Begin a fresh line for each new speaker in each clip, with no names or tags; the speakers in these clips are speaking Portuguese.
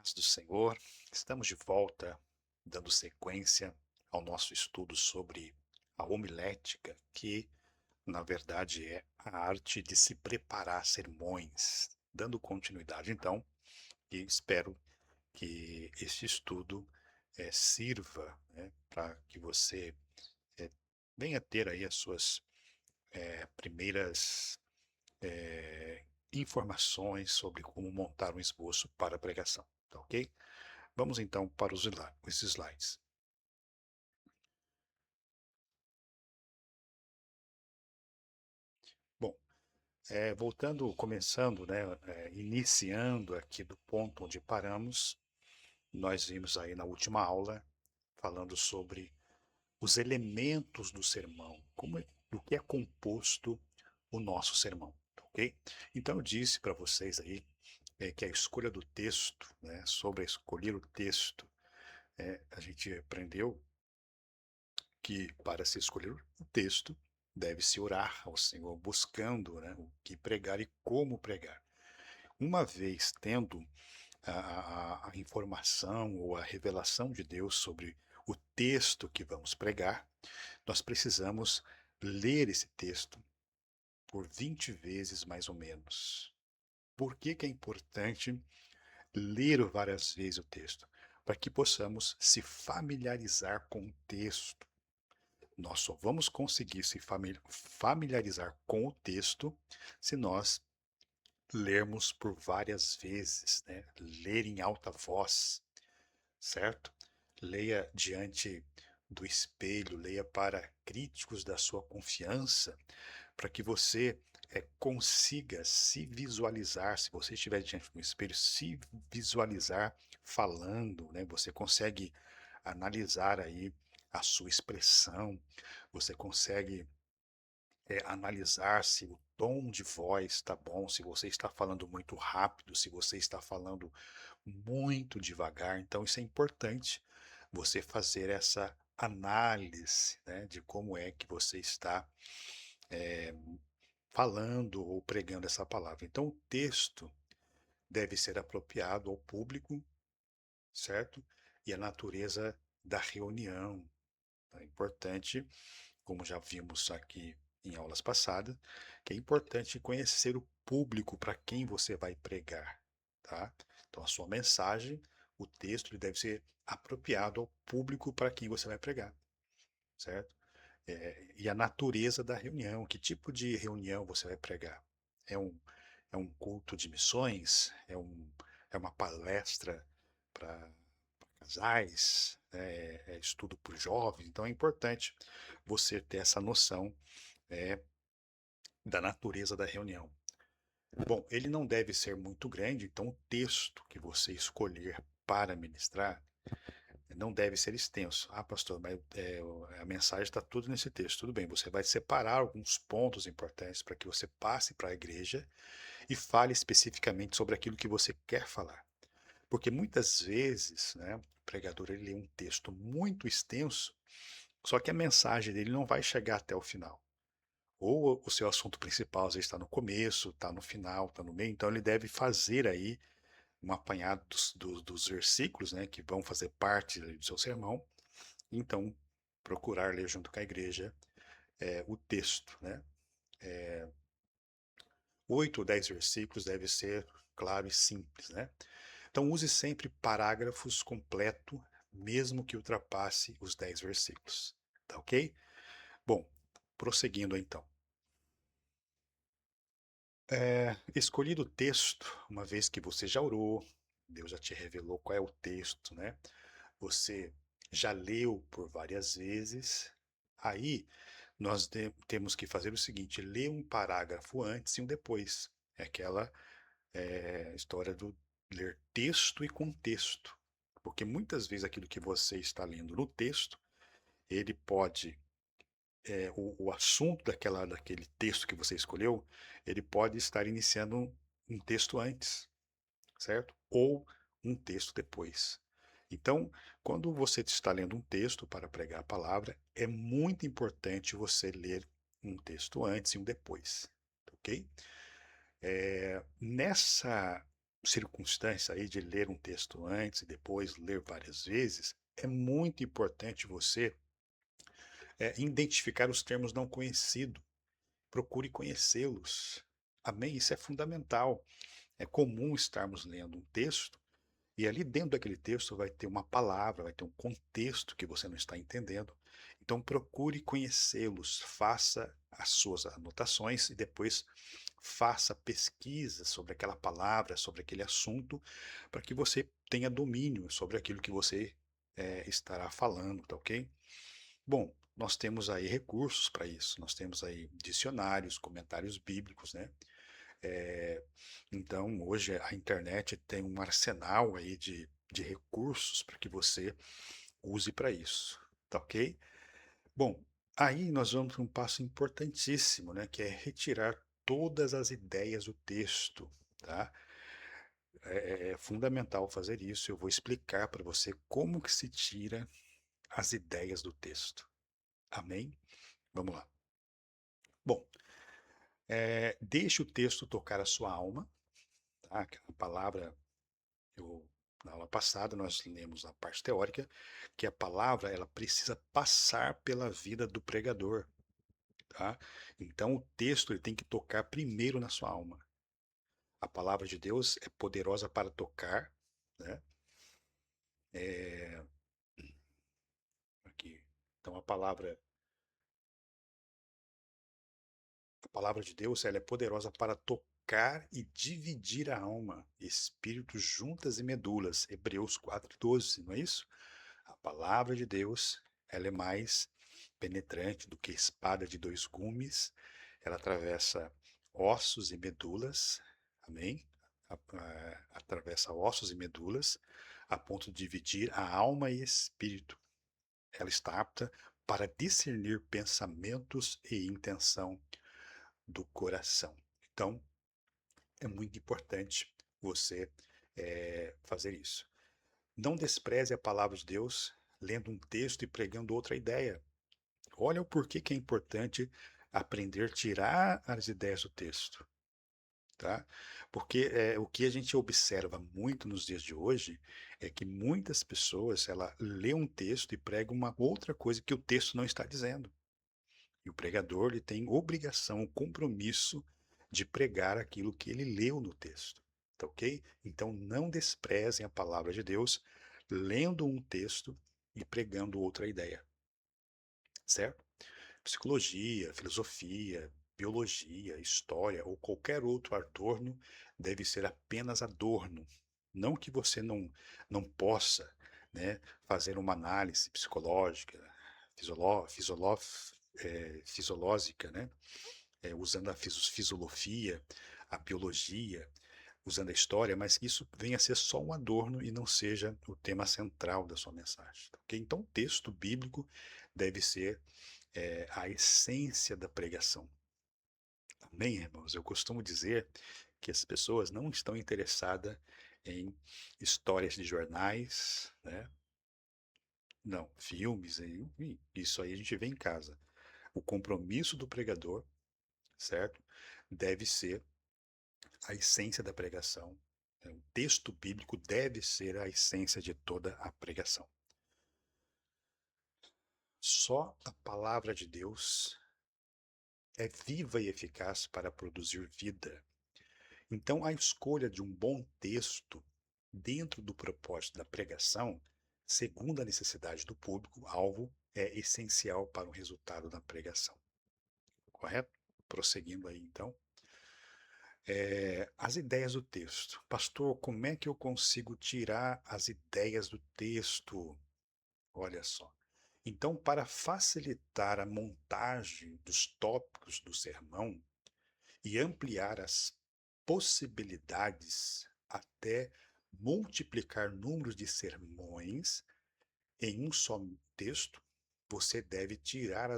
Paz do Senhor, estamos de volta, dando sequência ao nosso estudo sobre a homilética, que na verdade é a arte de se preparar sermões, dando continuidade então, e espero que este estudo sirva, né, para que você eh, venha ter aí as suas primeiras informações sobre como montar um esboço para a pregação, tá ok? Vamos então para os slides. Bom, voltando, começando, né, iniciando aqui do ponto onde paramos, nós vimos aí na última aula falando sobre os elementos do sermão, do que é composto o nosso sermão, tá ok? Então eu disse para vocês aí que a escolha do texto, né, sobre escolher o texto, a gente aprendeu que para se escolher o texto, deve-se orar ao Senhor, buscando, né, o que pregar e como pregar. Uma vez tendo a informação ou a revelação de Deus sobre o texto que vamos pregar, nós precisamos ler esse texto por 20 vezes mais ou menos. Por que que é importante ler várias vezes o texto? Para que possamos se familiarizar com o texto. Nós só vamos conseguir se familiarizar com o texto se nós lermos por várias vezes, né? Ler em alta voz, certo? Leia diante do espelho, leia para críticos da sua confiança, para que você consiga se visualizar, se você estiver diante do espelho, se visualizar falando, né? Você consegue analisar aí a sua expressão, você consegue analisar se o tom de voz está bom, se você está falando muito rápido, se você está falando muito devagar. Então, isso é importante, você fazer essa análise, né, de como é que você está falando ou pregando essa palavra. Então, o texto deve ser apropriado ao público, certo? E a natureza da reunião. É importante, como já vimos aqui em aulas passadas, que é importante conhecer o público para quem você vai pregar, tá? Então, a sua mensagem, o texto, ele deve ser apropriado ao público para quem você vai pregar, certo? E a natureza da reunião, que tipo de reunião você vai pregar? É um, é um culto de missões? É uma palestra para casais? É estudo para jovens? Então é importante você ter essa noção é, da natureza da reunião. Bom, ele não deve ser muito grande, então o texto que você escolher para ministrar não deve ser extenso. Ah, pastor, mas a mensagem está tudo nesse texto. Tudo bem, você vai separar alguns pontos importantes para que você passe para a igreja e fale especificamente sobre aquilo que você quer falar. Porque muitas vezes, né, o pregador ele lê um texto muito extenso, só que a mensagem dele não vai chegar até o final. Ou o seu assunto principal às vezes está no começo, está no final, está no meio, então ele deve fazer aí um apanhado dos versículos, né, que vão fazer parte do seu sermão, então procurar ler junto com a igreja o texto, né? 8 ou 10 versículos deve ser claro e simples, né? Então use sempre parágrafos completo, mesmo que ultrapasse os 10 versículos, tá ok? Bom, prosseguindo então. Escolhido o texto, uma vez que você já orou, Deus já te revelou qual é o texto, né? Você já leu por várias vezes, aí nós temos que fazer o seguinte: ler um parágrafo antes e um depois. É aquela história do ler texto e contexto. Porque muitas vezes aquilo que você está lendo no texto, ele pode, o assunto daquele texto que você escolheu, ele pode estar iniciando um texto antes, certo? Ou um texto depois. Então, quando você está lendo um texto para pregar a palavra, é muito importante você ler um texto antes e um depois, ok? Nessa circunstância aí de ler um texto antes e depois ler várias vezes, é muito importante você identificar os termos não conhecidos. Procure conhecê-los. Amém? Isso é fundamental. É comum estarmos lendo um texto e ali dentro daquele texto vai ter uma palavra, vai ter um contexto que você não está entendendo. Então procure conhecê-los, faça as suas anotações e depois faça pesquisa sobre aquela palavra, sobre aquele assunto, para que você tenha domínio sobre aquilo que você estará falando, tá ok? Bom, nós temos aí recursos para isso, nós temos aí dicionários, comentários bíblicos, né? Eh, então, hoje a internet tem um arsenal aí de recursos para que você use para isso, tá ok? Bom, aí nós vamos para um passo importantíssimo, né? Que é retirar todas as ideias do texto, tá? É fundamental fazer isso. Eu vou explicar para você como que se tira as ideias do texto. Amém? Vamos lá. Bom, deixe o texto tocar a sua alma, tá? Aquela palavra, eu, na aula passada nós lemos a parte teórica, que a palavra ela precisa passar pela vida do pregador, tá? Então o texto ele tem que tocar primeiro na sua alma. A palavra de Deus é poderosa para tocar, né? É, aqui. Então a palavra de Deus ela é poderosa para tocar e dividir a alma, espírito, juntas e medulas. Hebreus 4:12, não é isso? A palavra de Deus ela é mais penetrante do que espada de dois gumes. Ela atravessa ossos e medulas. Amém? Atravessa ossos e medulas a ponto de dividir a alma e espírito. Ela está apta para discernir pensamentos e intenção do coração. Então, é muito importante você fazer isso. Não despreze a palavra de Deus lendo um texto e pregando outra ideia. Olha o porquê que é importante aprender a tirar as ideias do texto, tá? Porque o que a gente observa muito nos dias de hoje é que muitas pessoas ela lê um texto e prega uma outra coisa que o texto não está dizendo. E o pregador ele tem obrigação, compromisso de pregar aquilo que ele leu no texto. Tá ok? Então não desprezem a palavra de Deus lendo um texto e pregando outra ideia. Certo? Psicologia, filosofia, biologia, história ou qualquer outro adorno deve ser apenas adorno. Não que você não possa, né, fazer uma análise psicológica, fisiológica, né, usando a fisiologia, a biologia, usando a história, mas que isso venha a ser só um adorno e não seja o tema central da sua mensagem. Tá ok? Então, o texto bíblico deve ser a essência da pregação. Amém, irmãos? Eu costumo dizer que as pessoas não estão interessadas em histórias de jornais, né? Não, filmes, isso aí a gente vê em casa. O compromisso do pregador, certo? Deve ser a essência da pregação. O texto bíblico deve ser a essência de toda a pregação. Só a palavra de Deus é viva e eficaz para produzir vida. Então, a escolha de um bom texto dentro do propósito da pregação, segundo a necessidade do público-alvo, é essencial para o resultado da pregação. Correto? Prosseguindo aí, então. As ideias do texto. Pastor, como é que eu consigo tirar as ideias do texto? Olha só. Então, para facilitar a montagem dos tópicos do sermão e ampliar as possibilidades até multiplicar números de sermões em um só texto, você deve tirar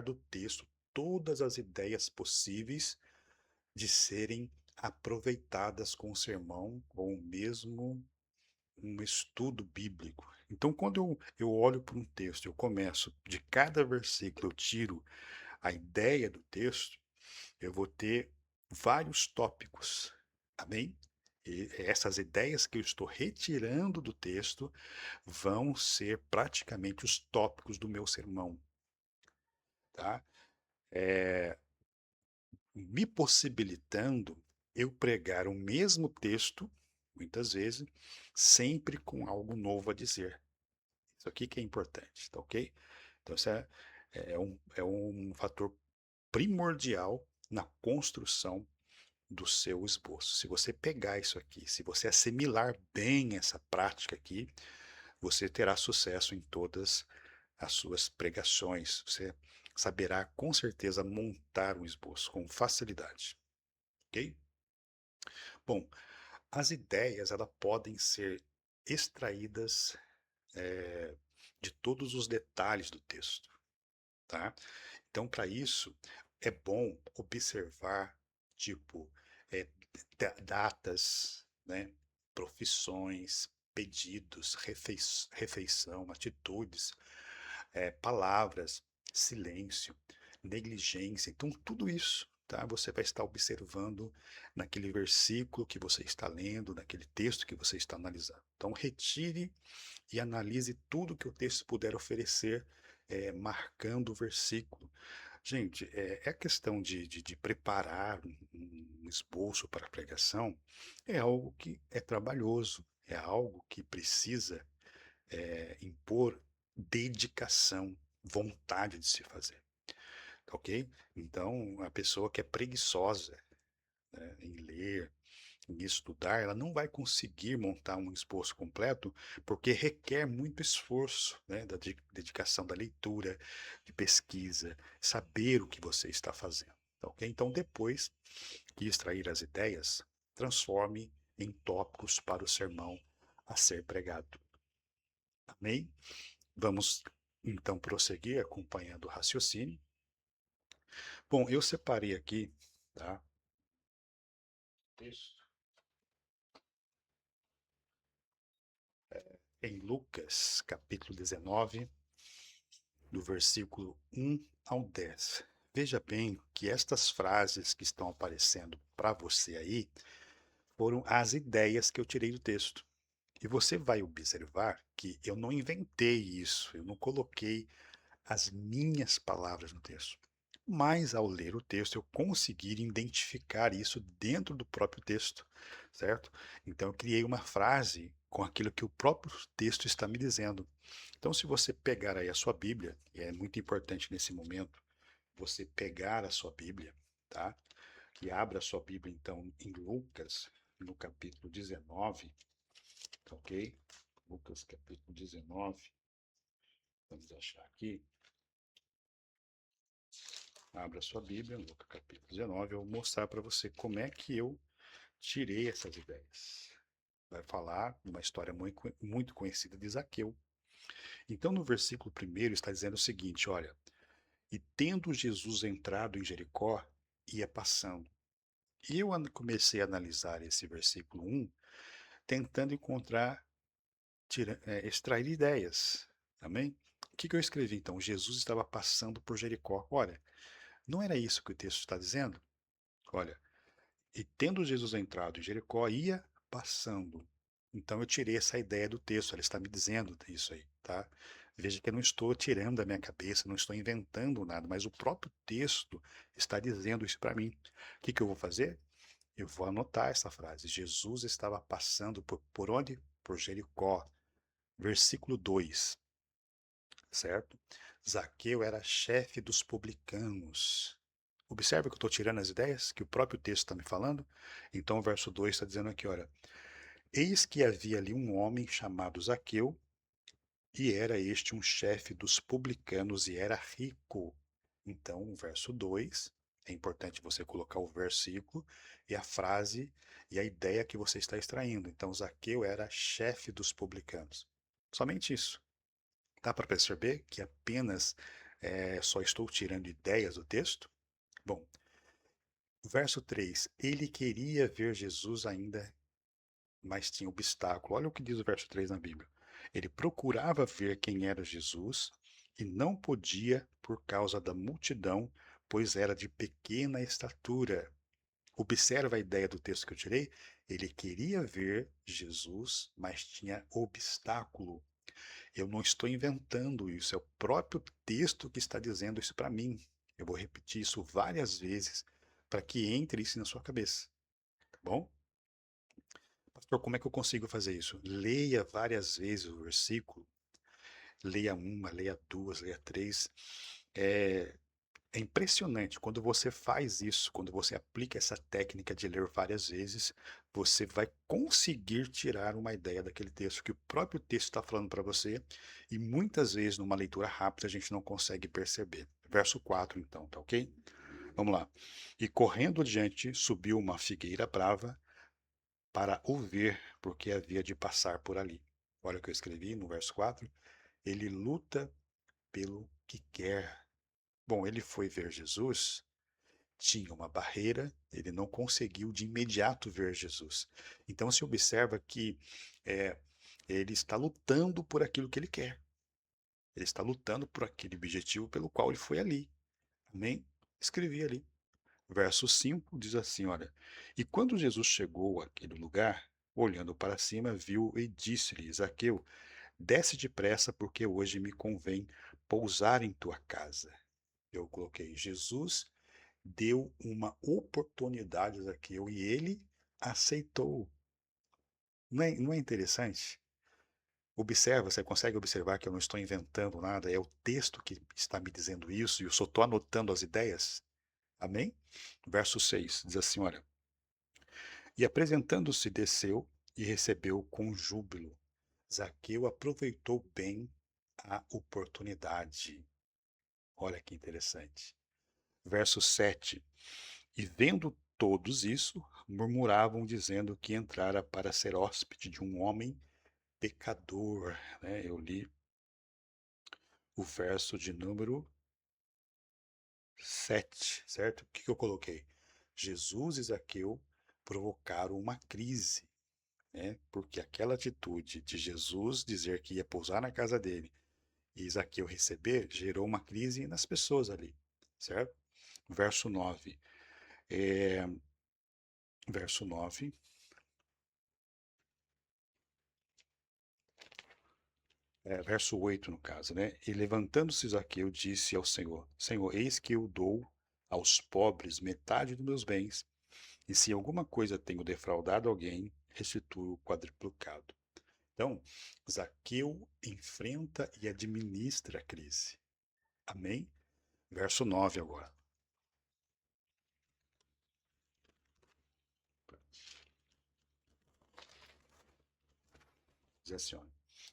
do texto todas as ideias possíveis de serem aproveitadas com o sermão ou mesmo um estudo bíblico. Então, quando eu olho para um texto, eu começo de cada versículo, eu tiro a ideia do texto, eu vou ter vários tópicos. Amém? E essas ideias que eu estou retirando do texto vão ser praticamente os tópicos do meu sermão, tá? Me possibilitando eu pregar o mesmo texto, muitas vezes, sempre com algo novo a dizer. Isso aqui que é importante, tá ok? Então, isso é um fator primordial na construção do seu esboço. Se você pegar isso aqui, se você assimilar bem essa prática aqui, você terá sucesso em todas as suas pregações. Você saberá com certeza montar um esboço com facilidade, ok? Bom, as ideias elas podem ser extraídas de todos os detalhes do texto, tá? Então, para isso, é bom observar, tipo, eh, datas, né? Profissões, pedidos, refeição, atitudes, palavras, silêncio, negligência. Então, tudo isso, tá? Você vai estar observando naquele versículo que você está lendo, naquele texto que você está analisando. Então, retire e analise tudo que o texto puder oferecer, marcando o versículo. Gente, a questão de preparar um esboço para a pregação é algo que é trabalhoso, é algo que precisa impor dedicação, vontade de se fazer, tá ok? Então, a pessoa que é preguiçosa, né, em ler, em estudar, ela não vai conseguir montar um esboço completo, porque requer muito esforço, né, da dedicação da leitura, de pesquisa, saber o que você está fazendo, tá ok? Então, depois de extrair as ideias, transforme em tópicos para o sermão a ser pregado. Amém? Vamos então prosseguir acompanhando o raciocínio. Bom, eu separei aqui, tá? Texto em Lucas, capítulo 19, do versículo 1 ao 10. Veja bem que estas frases que estão aparecendo para você aí foram as ideias que eu tirei do texto. E você vai observar que eu não inventei isso, eu não coloquei as minhas palavras no texto. Mas ao ler o texto, eu consegui identificar isso dentro do próprio texto, certo? Então eu criei uma frase com aquilo que o próprio texto está me dizendo. Então, se você pegar aí a sua Bíblia, e é muito importante nesse momento você pegar a sua Bíblia, tá? E abra a sua Bíblia então em Lucas, no capítulo 19, tá ok? Lucas capítulo 19, vamos achar aqui. Abra sua Bíblia, Lucas capítulo 19, eu vou mostrar para você como é que eu tirei essas ideias. Vai falar uma história muito conhecida de Zaqueu. Então, no versículo 1 está dizendo o seguinte: olha, e tendo Jesus entrado em Jericó, ia passando. E eu comecei a analisar esse versículo 1, tentando encontrar, extrair ideias. Amém? O que eu escrevi então? Jesus estava passando por Jericó. Olha, não era isso que o texto está dizendo? Olha, e tendo Jesus entrado em Jericó, ia passando. Então eu tirei essa ideia do texto, ela está me dizendo isso aí, tá? Veja que eu não estou tirando da minha cabeça, não estou inventando nada, mas o próprio texto está dizendo isso para mim. O que eu vou fazer? Eu vou anotar essa frase. Jesus estava passando por onde? Por Jericó. Versículo 2, certo? Zaqueu era chefe dos publicanos. Observe que eu estou tirando as ideias que o próprio texto está me falando. Então, o verso 2 está dizendo aqui, olha, eis que havia ali um homem chamado Zaqueu, e era este um chefe dos publicanos e era rico. Então, o verso 2, é importante você colocar o versículo e a frase e a ideia que você está extraindo. Então, Zaqueu era chefe dos publicanos. Somente isso. Dá para perceber que apenas só estou tirando ideias do texto? Bom, verso 3, ele queria ver Jesus ainda, mas tinha obstáculo. Olha o que diz o verso 3 na Bíblia. Ele procurava ver quem era Jesus e não podia por causa da multidão, pois era de pequena estatura. Observa a ideia do texto que eu tirei. Ele queria ver Jesus, mas tinha obstáculo. Eu não estou inventando isso, é o próprio texto que está dizendo isso para mim. Eu vou repetir isso várias vezes para que entre isso na sua cabeça, tá bom? Pastor, como é que eu consigo fazer isso? Leia várias vezes o versículo, leia uma, leia duas, leia três. É, é impressionante quando você faz isso, quando você aplica essa técnica de ler várias vezes, você vai conseguir tirar uma ideia daquele texto que o próprio texto está falando para você, e muitas vezes numa leitura rápida a gente não consegue perceber. Verso 4, então, tá ok? Vamos lá. E correndo adiante, subiu uma figueira brava para o ver, porque havia de passar por ali. Olha o que eu escrevi no verso 4. Ele luta pelo que quer. Bom, ele foi ver Jesus, tinha uma barreira, ele não conseguiu de imediato ver Jesus. Então se observa que é, ele está lutando por aquilo que ele quer. Ele está lutando por aquele objetivo pelo qual ele foi ali. Amém? Escrevi ali. Verso 5 diz assim, olha: E quando Jesus chegou àquele lugar, olhando para cima, viu e disse-lhe: Zaqueu, desce depressa, porque hoje me convém pousar em tua casa. Eu coloquei: Jesus deu uma oportunidade a Zaqueu e ele aceitou. Não é interessante? Observa, você consegue observar que eu não estou inventando nada, é o texto que está me dizendo isso e eu só estou anotando as ideias? Amém? Verso 6 diz assim: olha, e apresentando-se, desceu e recebeu com júbilo. Zaqueu aproveitou bem a oportunidade. Olha que interessante. Verso 7. E vendo todos isso, murmuravam, dizendo que entrara para ser hóspede de um homem pecador. Né? Eu li o verso de número 7, certo? O que eu coloquei? Jesus e Zaqueu provocaram uma crise, né? Porque aquela atitude de Jesus dizer que ia pousar na casa dele e Zaqueu receber gerou uma crise nas pessoas ali, certo? Verso 9. É, verso 9. Verso 8 no caso, né? E levantando-se Zaqueu, disse ao Senhor: Senhor, eis que eu dou aos pobres metade dos meus bens, e se alguma coisa tenho defraudado alguém, restituo quadruplicado. Então, Zaqueu enfrenta e administra a crise. Amém? Verso 9 agora. Diz assim, olha,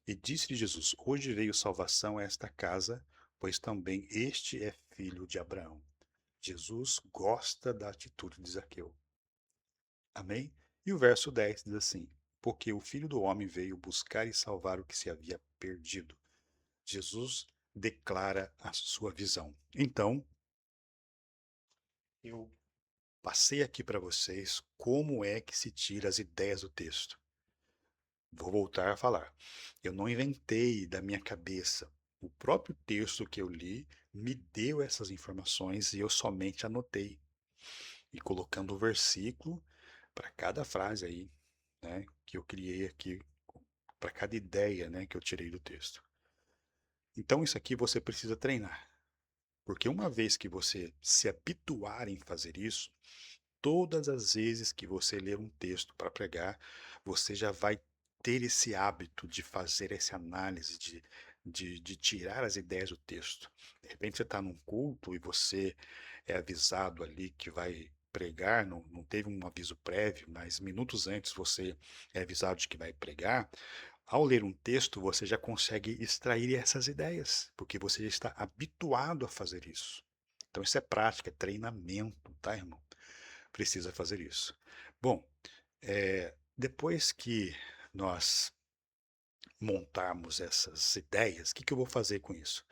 e disse-lhe Jesus: Hoje veio salvação a esta casa, pois também este é filho de Abraão. Jesus gosta da atitude de Zaqueu. Amém? E o verso 10 diz assim: Porque o Filho do Homem veio buscar e salvar o que se havia perdido. Jesus declara a sua visão. Então, eu passei aqui para vocês como é que se tira as ideias do texto. Vou voltar a falar. Eu não inventei da minha cabeça. O próprio texto que eu li me deu essas informações e eu somente anotei. E colocando o versículo para cada frase aí, né, que eu criei aqui, para cada ideia, né, que eu tirei do texto. Então isso aqui você precisa treinar, porque uma vez que você se habituar em fazer isso, todas as vezes que você ler um texto para pregar, você já vai ter esse hábito de fazer essa análise, de tirar as ideias do texto. De repente você está num culto e você é avisado ali que vai pregar, não teve um aviso prévio, mas minutos antes você é avisado de que vai pregar. Ao ler um texto, você já consegue extrair essas ideias, porque você já está habituado a fazer isso. Então, isso é prática, é treinamento, tá, irmão? Precisa fazer isso. Bom, depois que nós montarmos essas ideias, o que eu vou fazer com isso?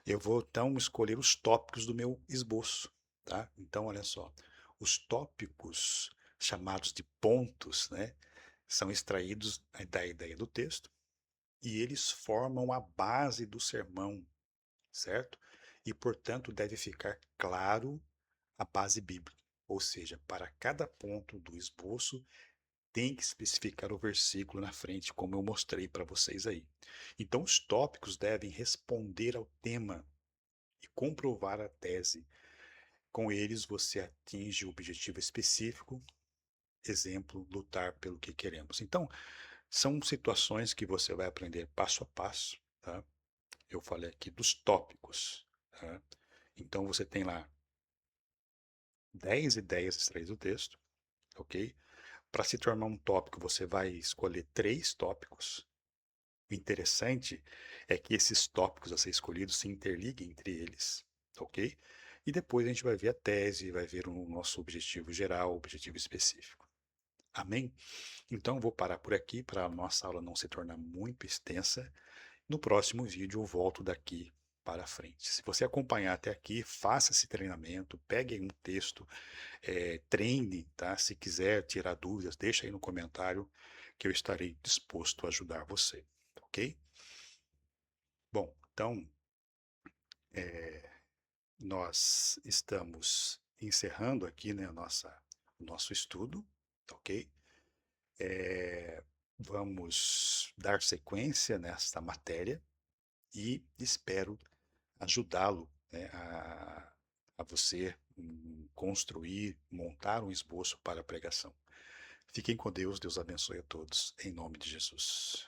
Eu vou então escolher os tópicos do meu esboço, tá? Então, olha só, os tópicos chamados de pontos, né, são extraídos da ideia do texto e eles formam a base do sermão, certo? E, portanto, deve ficar claro a base bíblica, ou seja, para cada ponto do esboço tem que especificar o versículo na frente, como eu mostrei para vocês aí. Então, os tópicos devem responder ao tema e comprovar a tese. Com eles, você atinge o objetivo específico, exemplo, lutar pelo que queremos. Então, são situações que você vai aprender passo a passo, tá? Eu falei aqui dos tópicos, tá? Então, você tem lá 10 ideias extraídas do texto, ok? Para se tornar um tópico, você vai escolher 3 tópicos. O interessante é que esses tópicos a ser escolhidos se interliguem entre eles, ok? E depois a gente vai ver a tese, vai ver o nosso objetivo geral, objetivo específico. Amém? Então, vou parar por aqui para a nossa aula não se tornar muito extensa. No próximo vídeo, eu volto daqui para frente. Se você acompanhar até aqui, faça esse treinamento, pegue um texto, treine, tá? Se quiser tirar dúvidas, deixa aí no comentário que eu estarei disposto a ajudar você, ok? Bom, então, nós estamos encerrando aqui, né, o nosso estudo, ok? Vamos dar sequência nesta matéria e espero ajudá-lo, né, a você construir, montar um esboço para a pregação. Fiquem com Deus, Deus abençoe a todos, em nome de Jesus.